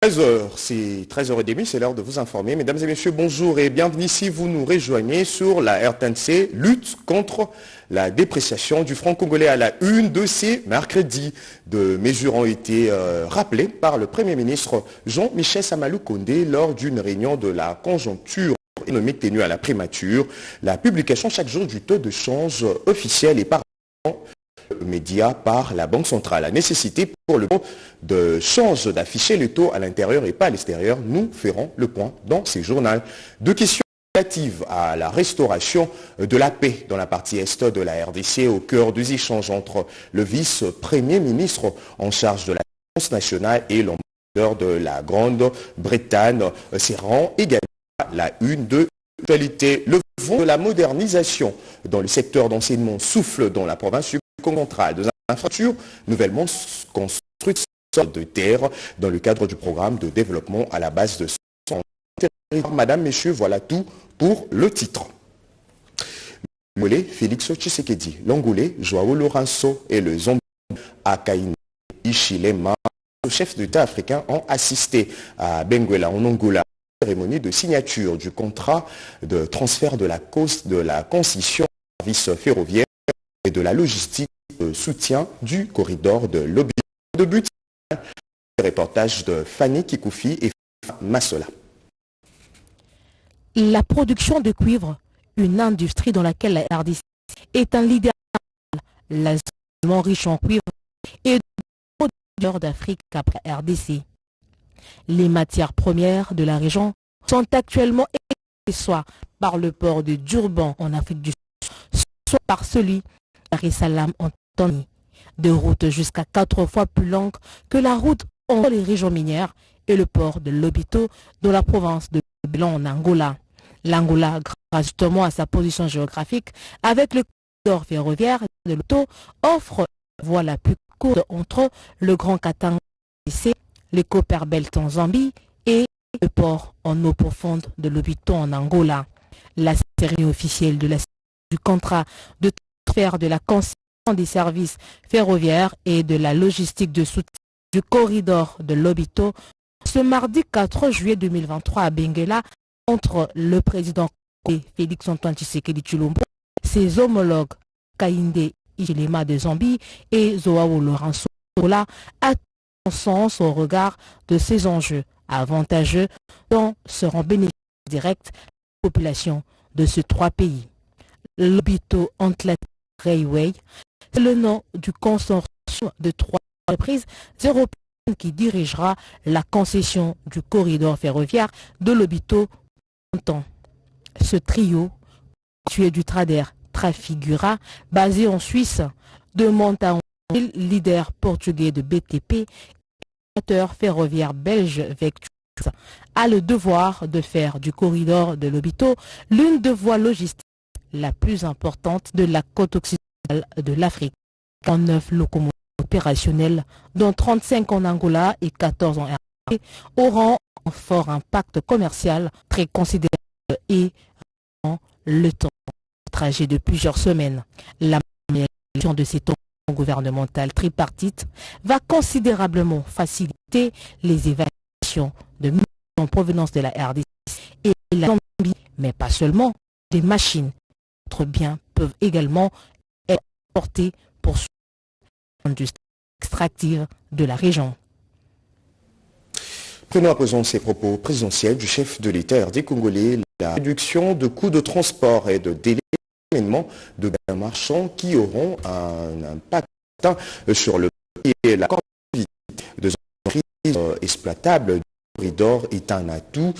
13h, c'est 13h30, c'est l'heure de vous informer. Mesdames et messieurs, bonjour et bienvenue si vous nous rejoignez sur la RTNC, lutte contre la dépréciation du franc congolais à la une de ces mercredis. De mesures ont été rappelées par le Premier ministre Jean-Michel Samalou Kondé lors d'une réunion de la conjoncture économique tenue à la primature. La publication chaque jour du taux de change officiel et par médias par la Banque centrale. La nécessité pour le taux de change d'afficher le taux à l'intérieur et pas à l'extérieur, nous ferons le point dans ces journaux. Deux questions relatives à la restauration de la paix dans la partie est de la RDC au cœur des échanges entre le vice-premier ministre en charge de la défense nationale et l'ambassadeur de la Grande-Bretagne serrant également la une de l'actualité. Le vent de la modernisation dans le secteur d'enseignement souffle dans la province centrale de infrastructures nouvellement construites de terre dans le cadre du programme de développement à la base de son territoire. Madame, messieurs, voilà tout pour le titre. L'Angolais Félix Tshisekedi, l'Angolais Joao Lourenço et le Zambien Hakainde Hichilema, le chef d'État africain, ont assisté à Benguela en Angola. Cérémonie de signature du contrat de transfert de la concession de services ferroviaires et de la logistique de soutien du corridor de l'Obit. De but, reportage de Fanny Kikoufi et Massola. La production de cuivre, une industrie dans laquelle la RDC est un leader, la zone riche en cuivre et producteur d'Afrique après RDC. Les matières premières de la région sont actuellement exportées soit par le port de Durban en Afrique du Sud, soit par celui de Dar es Salaam en Tanzanie. De routes jusqu'à 4 fois plus longues que la route entre les régions minières et le port de Lobito dans la province de Belon en Angola. L'Angola, grâce justement à sa position géographique, avec le corridor ferroviaire de Lobito, offre la voie la plus courte entre le Grand Katanga, les Copperbelt en Zambie et le port en eau profonde de Lobito en Angola. La cérémonie officielle de du contrat de transfert de la concession des services ferroviaires et de la logistique de soutien du corridor de Lobito ce mardi 4 juillet 2023 à Benguela entre le président Félix Antoine Tshisekedi Tshilombo, ses homologues Hakainde Hichilema de Zambie et Joao Lourenço à son sens au regard de ces enjeux avantageux dont seront bénéficiaires directs la population de ces trois pays. Lobito Atlantic Railway, c'est le nom du consortium de trois entreprises européennes qui dirigera la concession du corridor ferroviaire de Lobito en temps. Ce trio, constitué du trader Trafigura, basé en Suisse, de Montaon, leader portugais de BTP, opérateur ferroviaire belge Vectus, a le devoir de faire du corridor de Lobito l'une des voies logistiques la plus importante de la côte occidentale de l'Afrique. 49 locomotives opérationnelles, dont 35 en Angola et 14 en RDC, auront un fort impact commercial très considérable et le temps de trajet de plusieurs semaines. La gestion de ces temps gouvernementales tripartites va considérablement faciliter les évacuations de migrants en provenance de la RDC et la Zambie, mais pas seulement. Des machines, d'autres biens peuvent également être portés pour l'industrie extractive de la région. Prenons à présent ces propos présidentiels du chef de l'État RD congolais, la réduction de coûts de transport et de délai de biens marchands qui auront un impact sur le prix et la compétitivité des entreprises exploitables du corridor est un atout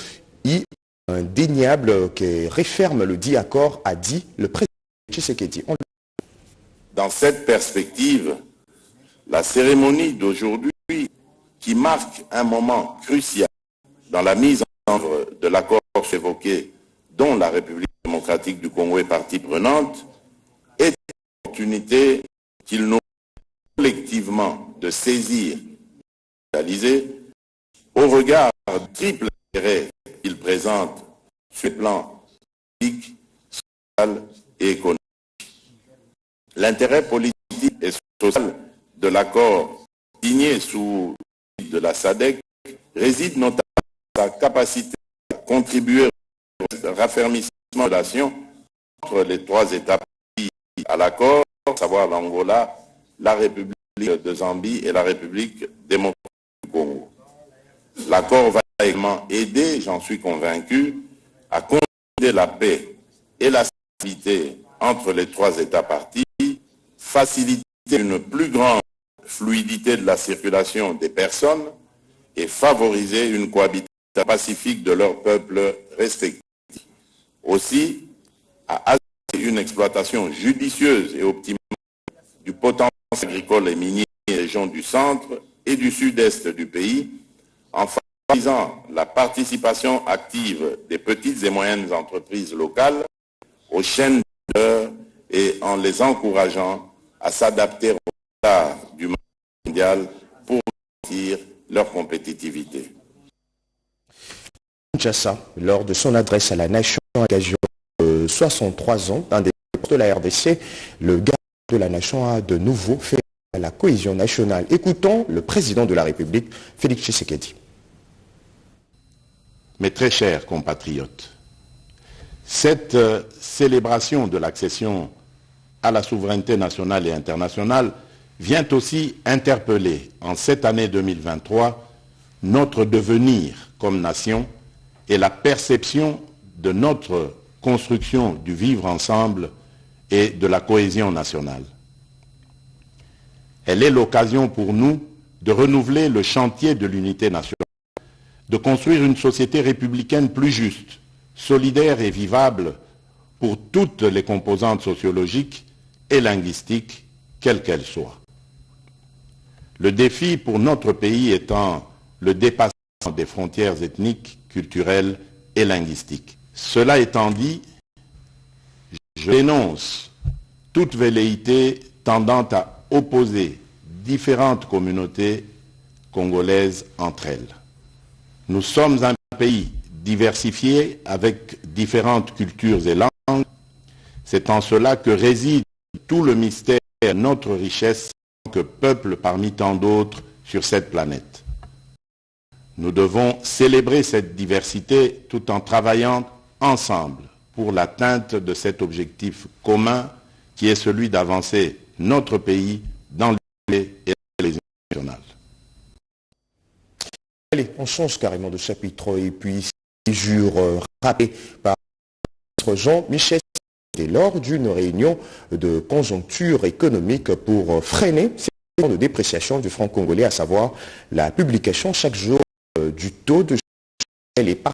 indéniable qui referme le dit accord, a dit le président Tshisekedi. Dans cette perspective, la cérémonie d'aujourd'hui, qui marque un moment crucial dans la mise en œuvre de l'accord évoqué, dont la République démocratique du Congo est partie prenante, est une opportunité qu'il nous collectivement de saisir et de réaliser au regard du triple intérêt qu'il présente sur le plan politique, social et économique. L'intérêt politique et social de l'accord signé sous de la SADC réside notamment dans sa capacité à contribuer au raffermissement de la relation entre les trois États parties à l'accord, à savoir l'Angola, la République de Zambie et la République démocratique du Congo. L'accord va également aider, j'en suis convaincu, à consolider la paix et la stabilité entre les trois États parties, faciliter une plus grande fluidité de la circulation des personnes et favoriser une cohabitation pacifique de leurs peuples respectifs. Aussi, à assurer une exploitation judicieuse et optimale du potentiel agricole et minier des régions du centre et du sud-est du pays, en favorisant la participation active des petites et moyennes entreprises locales aux chaînes de valeur et en les encourageant à s'adapter au retard du marché mondial pour garantir leur compétitivité. Kinshasa, lors de son adresse à la nation à l'occasion de 63 ans d'indépendance de la RDC, le garde de la nation a de nouveau fait à la cohésion nationale. Écoutons le président de la République, Félix Tshisekedi. Mes très chers compatriotes, cette célébration de l'accession à la souveraineté nationale et internationale vient aussi interpeller en cette année 2023 notre devenir comme nation et la perception de notre construction du vivre ensemble et de la cohésion nationale. Elle est l'occasion pour nous de renouveler le chantier de l'unité nationale, de construire une société républicaine plus juste, solidaire et vivable pour toutes les composantes sociologiques et linguistiques, quelles qu'elles soient. Le défi pour notre pays étant le dépassement des frontières ethniques, culturelles et linguistiques. Cela étant dit, je dénonce toute velléité tendant à opposer différentes communautés congolaises entre elles. Nous sommes un pays diversifié avec différentes cultures et langues. C'est en cela que réside tout le mystère de notre richesse en tant que peuple parmi tant d'autres sur cette planète. Nous devons célébrer cette diversité tout en travaillant ensemble pour l'atteinte de cet objectif commun qui est celui d'avancer notre pays dans l'unité et les nationales. Allez, on change carrément de chapitre et puis ces jures rappelés par Jean-Michel lors d'une réunion de conjoncture économique pour freiner ces de dépréciation du franc congolais, à savoir la publication chaque jour du taux de change et par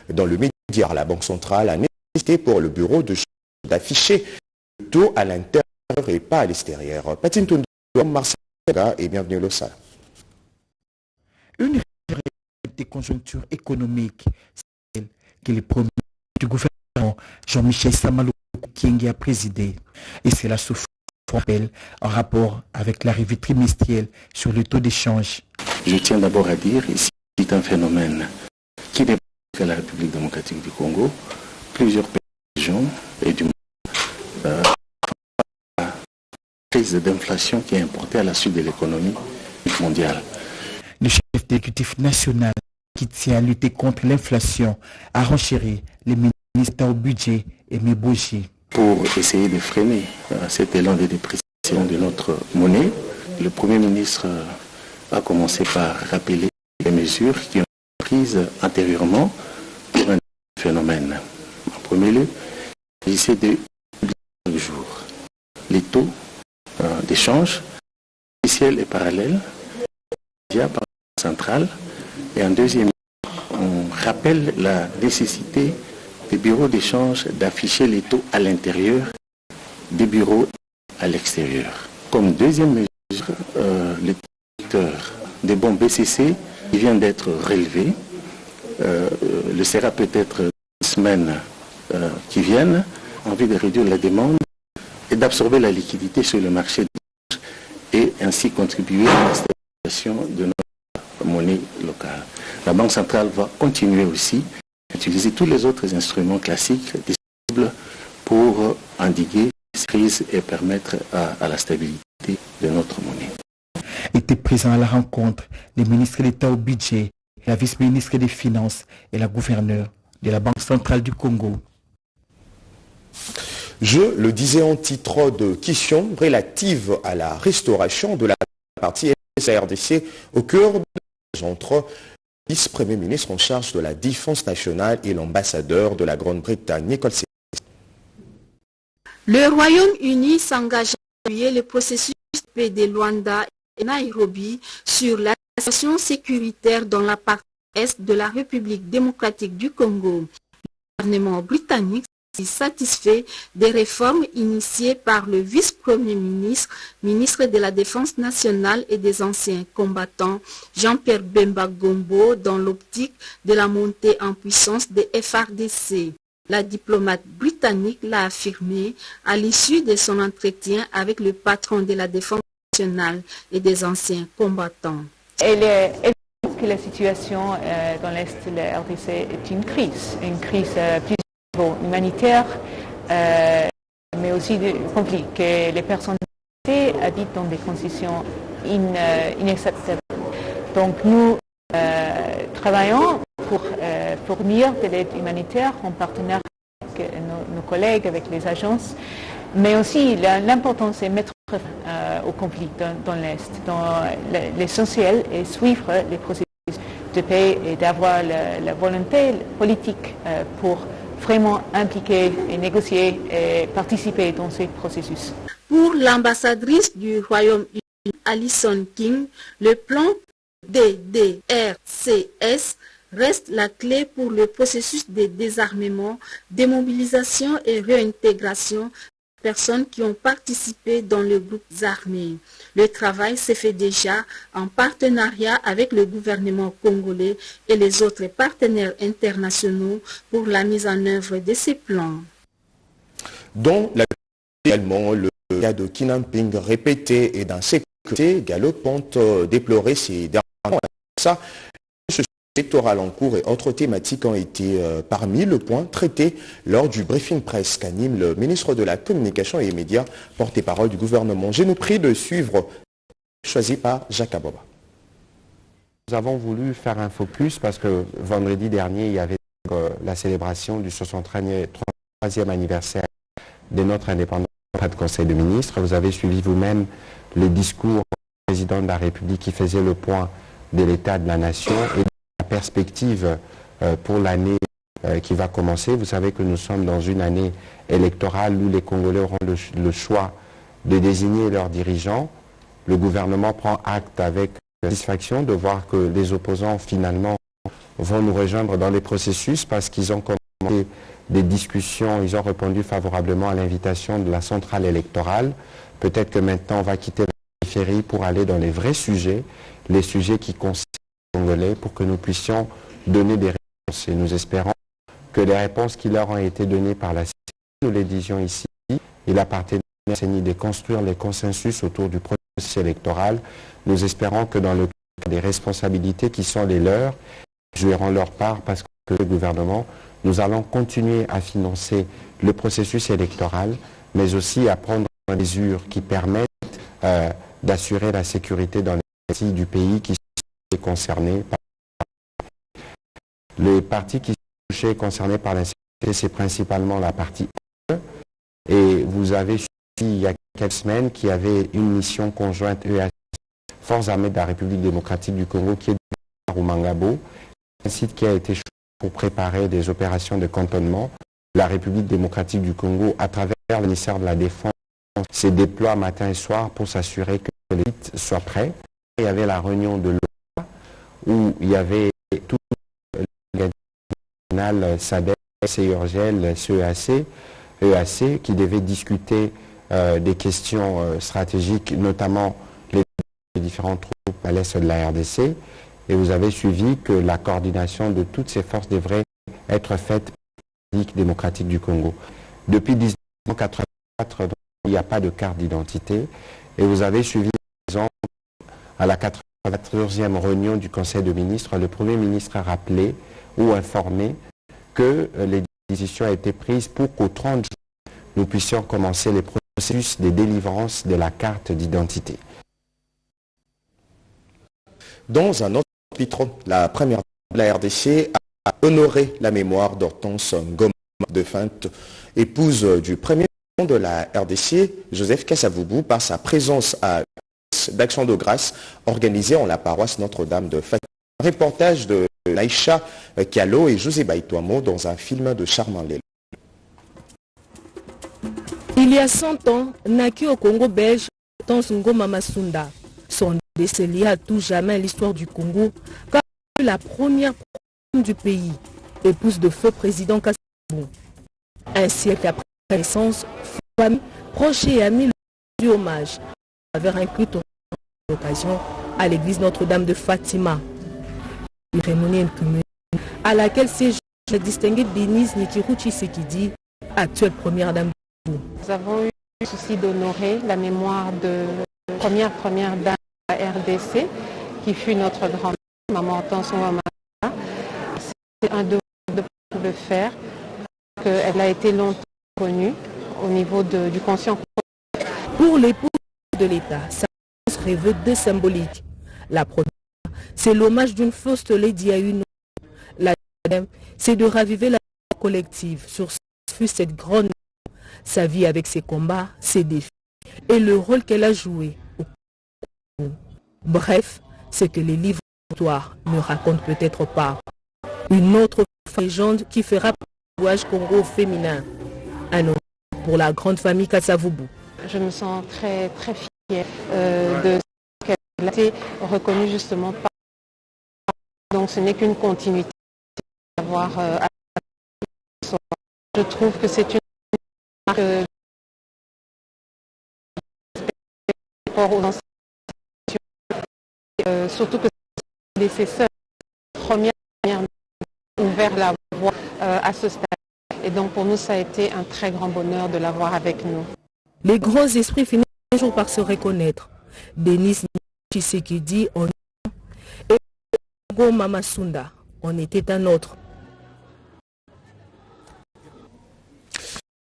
dans le média. La Banque centrale a nécessité pour le bureau de change d'afficher le taux à l'intérieur et pas à l'extérieur. Patine Tondo, Marcel et bienvenue au Lossal. Une des conjonctures économiques, celle que le premier du gouvernement Jean-Michel Samalou Kyenge a présidé. Et c'est la sous appel en rapport avec l'arrivée trimestrielle sur le taux d'échange. Je tiens d'abord à dire ici c'est un phénomène qui n'est pas que la République démocratique du Congo. Plusieurs pays, régions et du monde la crise d'inflation qui est importée à la suite de l'économie mondiale. Le chef d'exécutif national qui tient à lutter contre l'inflation a renchéri les ministres au budget et Meboji. Pour essayer de freiner cet élan de dépréciation de notre monnaie, le Premier ministre a commencé par rappeler les mesures qui ont été prises antérieurement pour un phénomène. En premier lieu, il s'agissait de publier chaque jour les taux d'échange officiels et parallèles via par la centrale. Et en deuxième lieu, on rappelle la nécessité des bureaux d'échange d'afficher les taux à l'intérieur des bureaux à l'extérieur. Comme deuxième mesure, le secteur des bons BCC qui vient d'être relevé le sera peut-être une semaine qui viennent en vue de réduire la demande et d'absorber la liquidité sur le marché et ainsi contribuer à la stabilisation de notre monnaie locale. La Banque centrale va continuer aussi utiliser tous les autres instruments classiques disponibles pour endiguer ces crises et permettre à la stabilité de notre monnaie. Étaient présents à la rencontre les ministres d'État au budget la vice-ministre des Finances et la gouverneure de la Banque centrale du Congo. Je le disais en titre de question relative à la restauration de la partie RDC au cœur de entre le vice-premier ministre en charge de la défense nationale et l'ambassadeur de la Grande-Bretagne, Nicole Sénat. Le Royaume-Uni s'engage à appuyer le processus de paix de Luanda et Nairobi sur la situation sécuritaire dans la partie est de la République démocratique du Congo. Le gouvernement britannique est satisfait des réformes initiées par le vice-premier ministre, ministre de la Défense nationale et des anciens combattants, Jean-Pierre Bemba Gombo, dans l'optique de la montée en puissance des FARDC. La diplomate britannique l'a affirmé à l'issue de son entretien avec le patron de la Défense nationale et des anciens combattants. Elle est que la situation dans l'Est de la RDC est une crise plus humanitaire, mais aussi de conflit, que les personnes habitent dans des conditions inacceptables. Donc nous travaillons pour fournir de l'aide humanitaire en partenariat avec nos collègues, avec les agences, mais aussi l'important c'est mettre au conflit dans l'Est. L'essentiel est suivre les processus de paix et d'avoir la volonté politique pour vraiment impliquer et négocier et participer dans ces processus. Pour l'ambassadrice du Royaume-Uni, Alison King, le plan DDRCS reste la clé pour le processus de désarmement, démobilisation et réintégration des personnes qui ont participé dans les groupes armés. Le travail s'est fait déjà en partenariat avec le gouvernement congolais et les autres partenaires internationaux pour la mise en œuvre de ces plans. Dont la également le cas de kidnapping répété et d'insécurité galopante déploré ces derniers mois. Ça, électoral en cours et autres thématiques ont été parmi le point traité lors du briefing presse qu'anime le ministre de la Communication et des Médias, porte-parole du gouvernement. Je nous prie de suivre, choisi par Jacques Aboba. Nous avons voulu faire un focus parce que vendredi dernier, il y avait la célébration du 63e anniversaire de notre indépendance de Conseil de ministres. Vous avez suivi vous-même le discours du président de la République qui faisait le point de l'état de la nation et perspective pour l'année qui va commencer. Vous savez que nous sommes dans une année électorale où les Congolais auront le choix de désigner leurs dirigeants. Le gouvernement prend acte avec satisfaction de voir que les opposants finalement vont nous rejoindre dans les processus parce qu'ils ont commencé des discussions, ils ont répondu favorablement à l'invitation de la centrale électorale. Peut-être que maintenant on va quitter la périphérie pour aller dans les vrais sujets, les sujets qui concernent Congolais pour que nous puissions donner des réponses. Et nous espérons que les réponses qui leur ont été données par la CENI, nous les disions ici, il appartient à la CENI de construire les consensus autour du processus électoral. Nous espérons que dans le cadre des responsabilités qui sont les leurs, ils joueront leur part parce que le gouvernement, nous allons continuer à financer le processus électoral, mais aussi à prendre des mesures qui permettent d'assurer la sécurité dans les parties du pays qui concernés par les partis qui sont concernés par l'insécurité, c'est principalement la partie E. Et vous avez suivi il y a quelques semaines qu'il y avait une mission conjointe EAC, Forces armées de la République démocratique du Congo, qui est à Rumangabo, un site qui a été choisi pour préparer des opérations de cantonnement. La République démocratique du Congo, à travers le ministère de la Défense, se déploie matin et soir pour s'assurer que les sites soient prêts. Il y avait la réunion de où il y avait tout le national SADC, CIRGL, EAC qui devait discuter des questions stratégiques, notamment les différentes troupes à l'est de la RDC. Et vous avez suivi que la coordination de toutes ces forces devrait être faite par la République démocratique du Congo. Depuis 1984, il n'y a pas de carte d'identité. Et vous avez suivi, par exemple, à la 14e réunion du Conseil de ministres, le Premier ministre a rappelé ou informé que les décisions ont été prises pour qu'au 30 juin, nous puissions commencer les processus de délivrance de la carte d'identité. Dans un autre chapitre, la première la RDC a honoré la mémoire d'Hortense Ngoma, défunte épouse du premier président de la RDC, Joseph Kasavubu, par sa présence à d'Action de grâce organisée en la paroisse Notre-Dame de Fatima. Un reportage de Laïcha Kialo et José Baïtouamo dans un film de Charmant Lelo. Il y a 100 ans, naquit au Congo belge, Hortense Ngoma Masunda. Son décès lié à tout jamais l'histoire du Congo, car elle fut la première femme du pays, épouse de feu président Kasavubu. Un siècle après sa naissance, famille, proches et amis lui rendent hommage à travers un culte à l'occasion à l'église Notre-Dame de Fatima. Une cérémonie à laquelle séjourne la distinguée Denise Nitiru Tshisekedi, actuelle première dame. Nous avons eu le souci d'honorer la mémoire de la première dame de la RDC, qui fut notre grand-mère, maman Hortense Ngoma. C'est un devoir de le faire, qu'elle a été longtemps connue au niveau du conscient. Pour l'épouse de l'État, sa naissance revêt deux symboliques. La première, c'est l'hommage d'une first lady à une autre. La deuxième, c'est de raviver la mémoire collective sur ce que fut cette grande, sa vie avec ses combats, ses défis et le rôle qu'elle a joué. Bref, ce que les livres d'histoire ne racontent peut-être pas. Une autre légende qui fera le voyage Congo féminin. Un honneur pour la grande famille Kasavubu. Je me sens très très fière de ce qu'elle a été reconnue justement par. Donc ce n'est qu'une continuité d'avoir. Je trouve que c'est une marque aux surtout que c'est ses première ouvert la voie à ce stade. Et donc pour nous ça a été un très grand bonheur de l'avoir avec nous. Les grands esprits finissent toujours par se reconnaître. Denise Tshisekedi en et Ngoma Masunda en était un autre.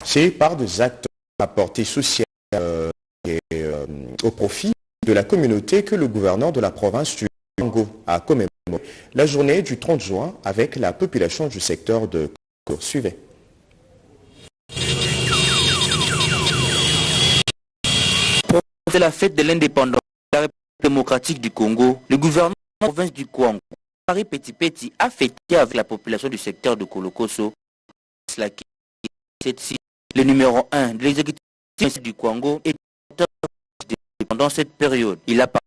C'est par des actes à portée sociale au profit de la communauté que le gouverneur de la province du Congo a commémoré la journée du 30 juin avec la population du secteur de Congo. Suivez. C'est la fête de l'indépendance de la République démocratique du Congo. Le gouvernement de la province du Kwango, Marie Petit Petit, a fêté avec la population du secteur de Kolokoso. Le numéro 1 de l'exécutif du Kwango est pendant cette période. Il a par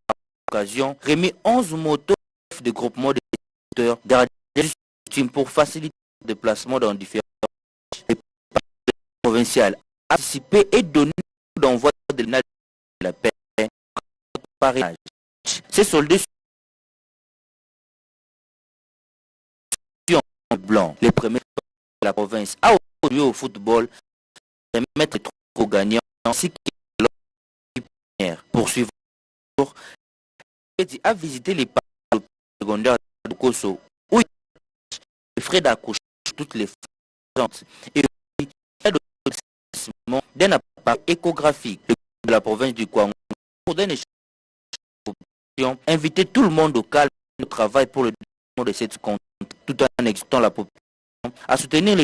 occasion remis 11 motos de groupement de secteurs pour faciliter le déplacement dans différents provinciales, participer et donner d'envoi de la paix par âge. Ces soldats en blanc, les premiers de la province a aujourd'hui au football remettre les trois gagnants ainsi que l'autre poursuivre. Il a visité les parcs secondaires de Koso où il a les frais d'accouchement toutes les présentes et il a donné d'un appareil échographique de la province du Kwango pour donner inviter tout le monde au calme au travail pour le développement de cette compte tout en exhortant la population à soutenir le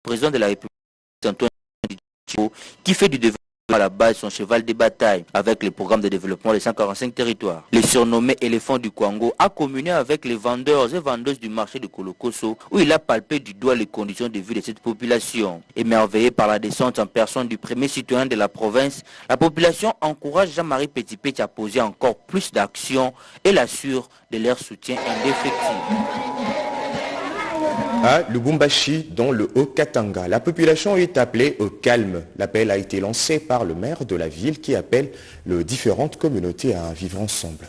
président de la République Antoine qui fait du développement à la base son cheval de bataille avec le programme de développement des 145 territoires. Le surnommé éléphant du Kwango a communié avec les vendeurs et vendeuses du marché de Kolokoso où il a palpé du doigt les conditions de vie de cette population. Émerveillé par la descente en personne du premier citoyen de la province, la population encourage Jean-Marie Petit Petit à poser encore plus d'actions et l'assure de leur soutien indéfectible. À Lubumbashi, dans le Haut-Katanga, la population est appelée au calme. L'appel a été lancé par le maire de la ville qui appelle les différentes communautés à vivre ensemble.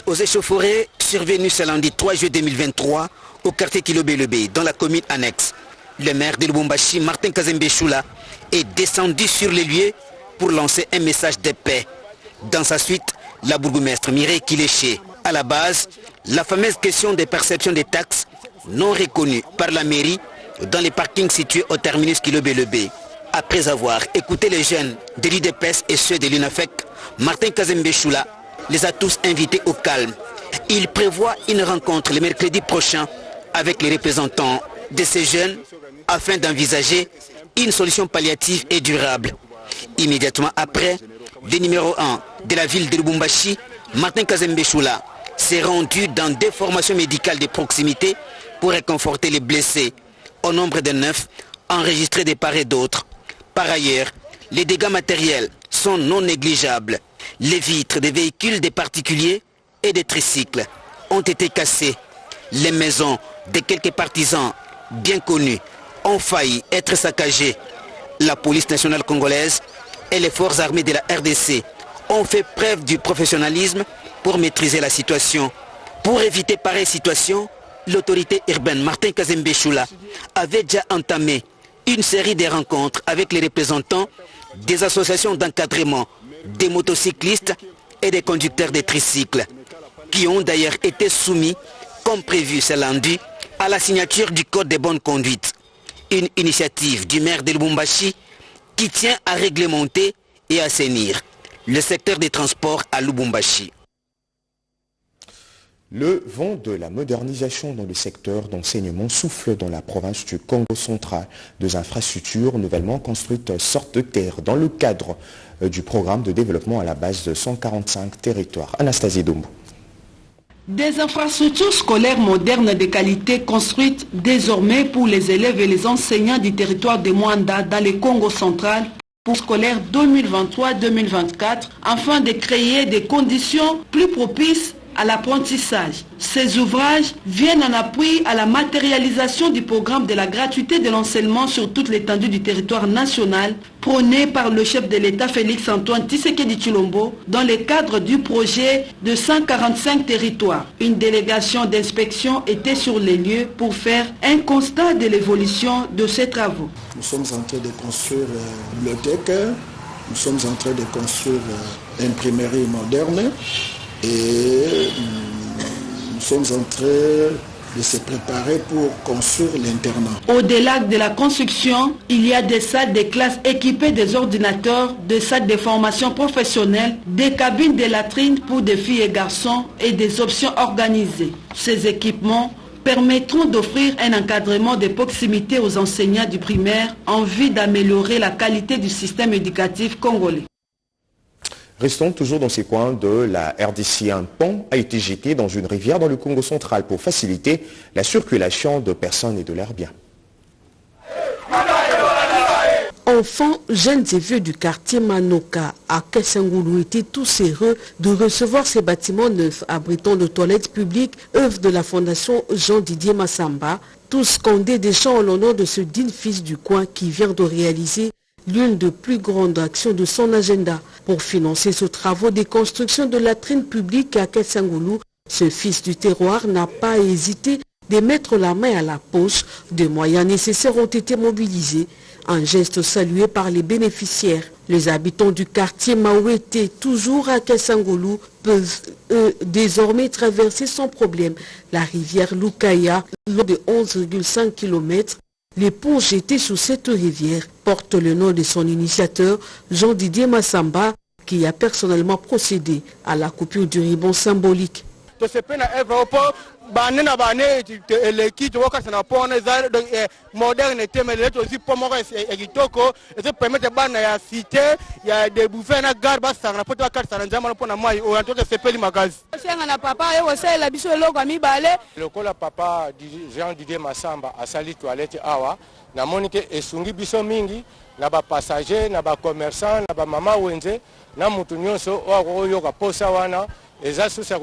Aux échauffourées survenues ce lundi 3 juillet 2023 au quartier Kilobelebe, dans la commune annexe. Le maire de Lubumbashi, Martin Kazembe Choula, est descendu sur les lieux pour lancer un message de paix. Dans sa suite, la bourgmestre Mireille Kiléché. À la base, la fameuse question des perceptions des taxes non reconnues par la mairie dans les parkings situés au terminus Kilobelebe. Après avoir écouté les jeunes de l'IDPS et ceux de l'UNAFEC, Martin Kazembe Choula les a tous invités au calme Il prévoit une rencontre le mercredi prochain avec les représentants de ces jeunes afin d'envisager une solution palliative et durable. Immédiatement après, le numéro 1 de la ville de Lubumbashi, Martin Kazembe Choula, s'est rendu dans des formations médicales de proximité pour réconforter les blessés, au nombre de 9, enregistrés de part et d'autre. Par ailleurs, les dégâts matériels sont non négligeables. Les vitres des véhicules des particuliers et des tricycles ont été cassées. Les maisons de quelques partisans bien connus ont failli être saccagées. La police nationale congolaise et les forces armées de la RDC ont fait preuve du professionnalisme pour maîtriser la situation. Pour éviter pareille situation, l'autorité urbaine Martin Kazembe Choula avait déjà entamé une série de rencontres avec les représentants des associations d'encadrement des motocyclistes et des conducteurs de tricycles, qui ont d'ailleurs été soumis, comme prévu ce lundi, à la signature du Code de bonne conduite. Une initiative du maire de Lubumbashi qui tient à réglementer et assainir le secteur des transports à Lubumbashi. Le vent de la modernisation dans le secteur d'enseignement souffle dans la province du Congo central. Deux infrastructures nouvellement construites sortent de terre dans le cadre du programme de développement à la base de 145 territoires. Anastasie Dombo. Des infrastructures scolaires modernes de qualité construites désormais pour les élèves et les enseignants du territoire de Mwanda dans le Congo central pour scolaire 2023-2024 afin de créer des conditions plus propices à l'apprentissage. Ces ouvrages viennent en appui à la matérialisation du programme de la gratuité de l'enseignement sur toute l'étendue du territoire national prôné par le chef de l'État Félix-Antoine Tshisekedi Tshilombo dans le cadre du projet de 145 territoires. Une délégation d'inspection était sur les lieux pour faire un constat de l'évolution de ces travaux. Nous sommes en train de construire une bibliothèque, nous sommes en train de construire une imprimerie moderne, et nous sommes en train de se préparer pour construire l'internat. Au-delà de la construction, il y a des salles de classe équipées des ordinateurs, des salles de formation professionnelle, des cabines de latrines pour des filles et garçons et des options organisées. Ces équipements permettront d'offrir un encadrement de proximité aux enseignants du primaire en vue d'améliorer la qualité du système éducatif congolais. Restons toujours dans ces coins de la RDC. Un pont a été jeté dans une rivière dans le Congo central pour faciliter la circulation de personnes et de leurs biens. Enfants, jeunes et vieux du quartier Manoka à Kessangoulou étaient tous heureux de recevoir ces bâtiments neufs abritant de toilettes publiques, œuvre de la fondation Jean-Didier Massamba, tous scandés des chants en l'honneur de ce digne fils du coin qui vient de réaliser l'une des plus grandes actions de son agenda. Pour financer ce travaux de construction de latrines publiques à Kessangoulou, ce fils du terroir n'a pas hésité de mettre la main à la poche. Des moyens nécessaires ont été mobilisés. Un geste salué par les bénéficiaires. Les habitants du quartier Maouété, toujours à Kessangoulou, peuvent désormais traverser sans problème la rivière Lukaya, long de 11,5 km. Les ponts jetés sous cette rivière portent le nom de son initiateur, Jean-Didier Massamba, qui a personnellement procédé à la coupure du ruban symbolique. Lokola papa Jean-Didier Massamba asali toilette awa na monike esungi biso mingi na ba passager na ba commerçant na ba mama wenze na mutu nyonso oyo ka posa wana eza susa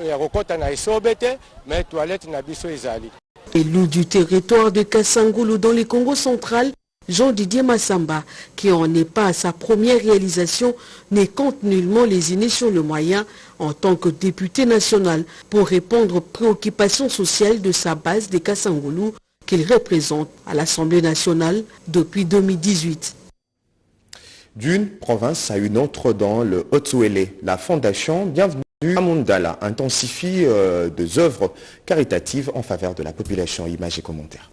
ya kokota na isobete mais toilette na biso ezali. Élu du territoire de Kessangoulou dans le Congo central, Jean-Didier Massamba, qui en est pas à sa première réalisation, ne compte nullement lésiner sur le moyen en tant que député national pour répondre aux préoccupations sociales de sa base de Kessangoulou qu'il représente à l'Assemblée nationale depuis 2018. D'une province à une autre dans le Haut-Souélé, la fondation Bienvenue à Mundala intensifie des œuvres caritatives en faveur de la population. Images et commentaires.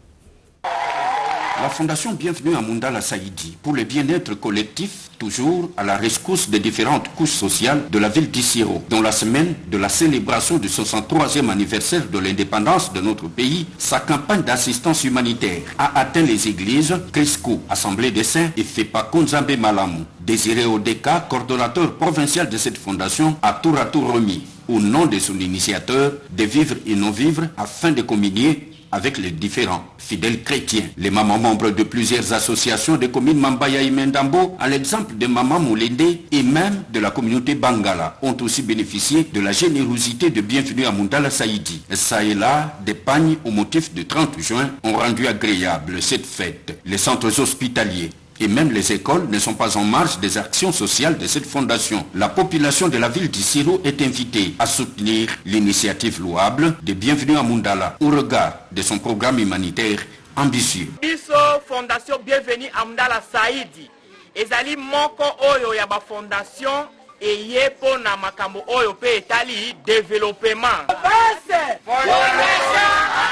La fondation Bienvenue à Mundala Saïdi pour le bien-être collectif toujours à la rescousse des différentes couches sociales de la ville d'Issiro. Dans la semaine de la célébration du 63e anniversaire de l'indépendance de notre pays, sa campagne d'assistance humanitaire a atteint les églises Crisco, Assemblée des Saints et Fepa Konzambe Malamu. Désiré Odeka, coordonnateur provincial de cette fondation, a tour à tour remis, au nom de son initiateur, des vivres et non-vivres afin de communier avec les différents fidèles chrétiens. Les mamans membres de plusieurs associations des communes Mambaya et Mendambo, à l'exemple de Maman Moulende et même de la communauté Bangala, ont aussi bénéficié de la générosité de Bienvenue à Mundala Saïdi. Ça et là, des pagnes au motif du 30 juin ont rendu agréable cette fête. Les centres hospitaliers et même les écoles ne sont pas en marge des actions sociales de cette fondation. La population de la ville d'Issiro est invitée à soutenir l'initiative louable de Bienvenue à Mundala au regard de son programme humanitaire ambitieux. Iso fondation Bienvenue à Mundala Saïdi ezali moko oyo ya ba fondation eye pona makambo oyo pe etali développement.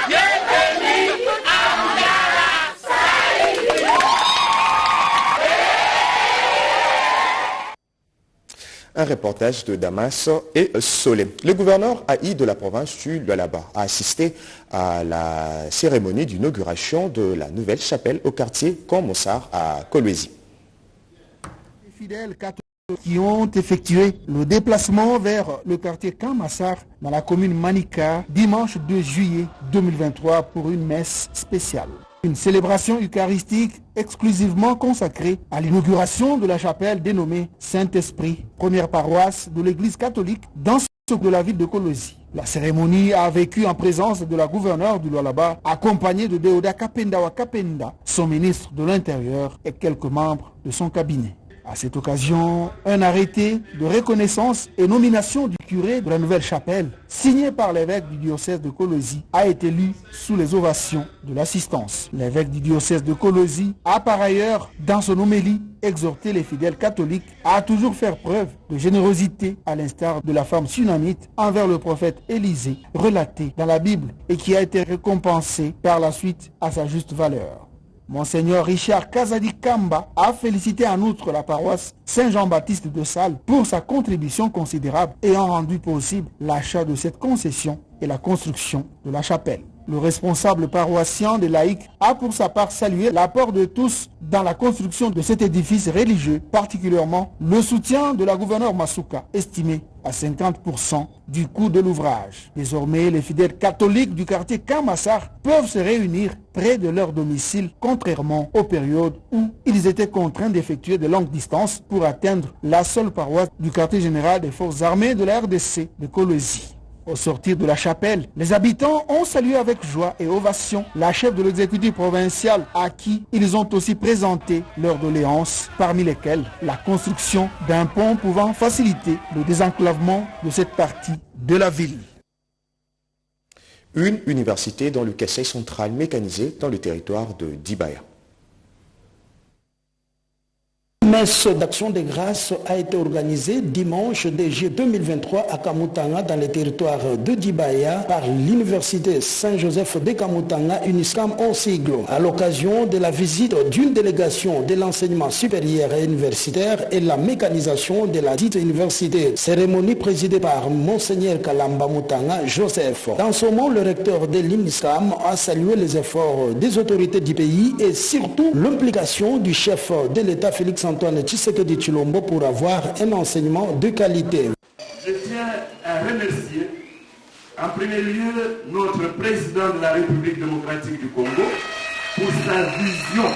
Bienvenue à Mundala Saïdi. Un reportage de Damas et Solé. Le gouverneur AI de la province du Lualaba a assisté à la cérémonie d'inauguration de la nouvelle chapelle au quartier Kamosar à Kolwezi. Les fidèles catholiques qui ont effectué le déplacement vers le quartier Kamosar dans la commune Manika dimanche 2 juillet 2023 pour une messe spéciale. Une célébration eucharistique exclusivement consacrée à l'inauguration de la chapelle dénommée Saint-Esprit, première paroisse de l'église catholique dans de la ville de Kolwezi. La cérémonie a vécu en présence de la gouverneure du Lualaba, accompagnée de Deoda Kapendawa Kapenda, son ministre de l'Intérieur et quelques membres de son cabinet. À cette occasion, un arrêté de reconnaissance et nomination du curé de la nouvelle chapelle, signé par l'évêque du diocèse de Kolwezi, a été lu sous les ovations de l'assistance. L'évêque du diocèse de Kolwezi a par ailleurs, dans son homélie, exhorté les fidèles catholiques à toujours faire preuve de générosité à l'instar de la femme sunamite envers le prophète Élisée, relaté dans la Bible et qui a été récompensé par la suite à sa juste valeur. Monseigneur Richard Kazadi Kamba a félicité en outre la paroisse Saint-Jean-Baptiste de Salles pour sa contribution considérable ayant rendu possible l'achat de cette concession et la construction de la chapelle. Le responsable paroissien des laïcs a pour sa part salué l'apport de tous dans la construction de cet édifice religieux, particulièrement le soutien de la gouverneure Masuka, estimé à 50% du coût de l'ouvrage. Désormais, les fidèles catholiques du quartier Kamosar peuvent se réunir près de leur domicile, contrairement aux périodes où ils étaient contraints d'effectuer de longues distances pour atteindre la seule paroisse du quartier général des forces armées de la RDC de Kolwezi. Au sortir de la chapelle, les habitants ont salué avec joie et ovation la chef de l'exécutif provincial à qui ils ont aussi présenté leurs doléances, parmi lesquelles la construction d'un pont pouvant faciliter le désenclavement de cette partie de la ville. Une université dans le Kassai central mécanisé dans le territoire de Dibaya. Une messe d'action de grâce a été organisée dimanche 2 juillet 2023 à Kamutanga dans le territoire de Dibaya par l'université Saint-Joseph de Kamutanga, UNISCAM en sigle, à l'occasion de la visite d'une délégation de l'enseignement supérieur et universitaire et la mécanisation de la dite université. Cérémonie présidée par Monseigneur Kalamba Mutanga Joseph. Dans ce moment, le recteur de l'UNISCAM a salué les efforts des autorités du pays et surtout l'implication du chef de l'État Félix Antoine Tshisekedi Tshilombo pour avoir un enseignement de qualité. Je tiens à remercier en premier lieu notre président de la République démocratique du Congo pour sa vision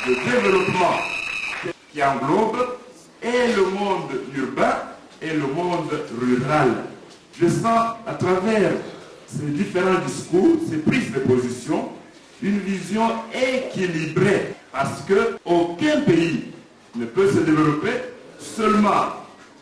de développement qui englobe et le monde urbain et le monde rural. Je sens à travers ces différents discours, ces prises de position, une vision équilibrée parce qu'aucun pays ne peut se développer seulement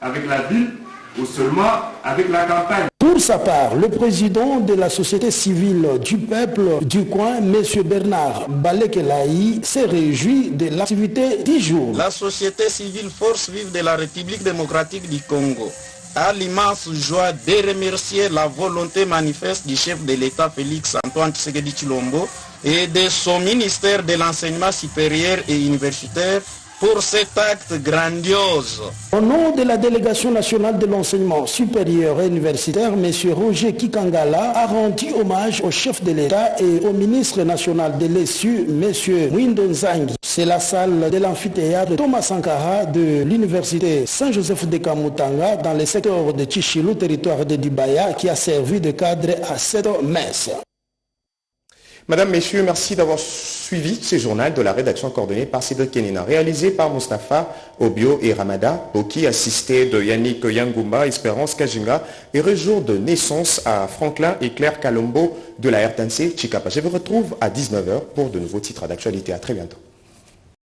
avec la ville ou seulement avec la campagne. Pour sa part, le président de la société civile du peuple du coin, M. Bernard Balekelaï, s'est réjoui de l'activité du jour. La société civile Force Vive de la République démocratique du Congo a l'immense joie de remercier la volonté manifeste du chef de l'État Félix Antoine Tshisekedi Tshilombo et de son ministère de l'enseignement supérieur et universitaire pour cet acte grandiose. Au nom de la délégation nationale de l'enseignement supérieur et universitaire, M. Roger Kikangala a rendu hommage au chef de l'État et au ministre national de l'ESU, M. Mwindo Nzangi. C'est la salle de l'amphithéâtre Thomas Sankara de l'université Saint-Joseph de Kamutanga dans le secteur de Chichilou, territoire de Dibaya, qui a servi de cadre à cette messe. Madame, Messieurs, merci d'avoir suivi ce journal de la rédaction coordonnée par Cédric Kenina, réalisé par Mustapha Obio et Ramada Boki, assisté de Yannick Yangoumba, Espérance Kajinga et rejour de naissance à Franklin et Claire Kalombo de la RTNC Chikapa. Je vous retrouve à 19h pour de nouveaux titres d'actualité. À très bientôt.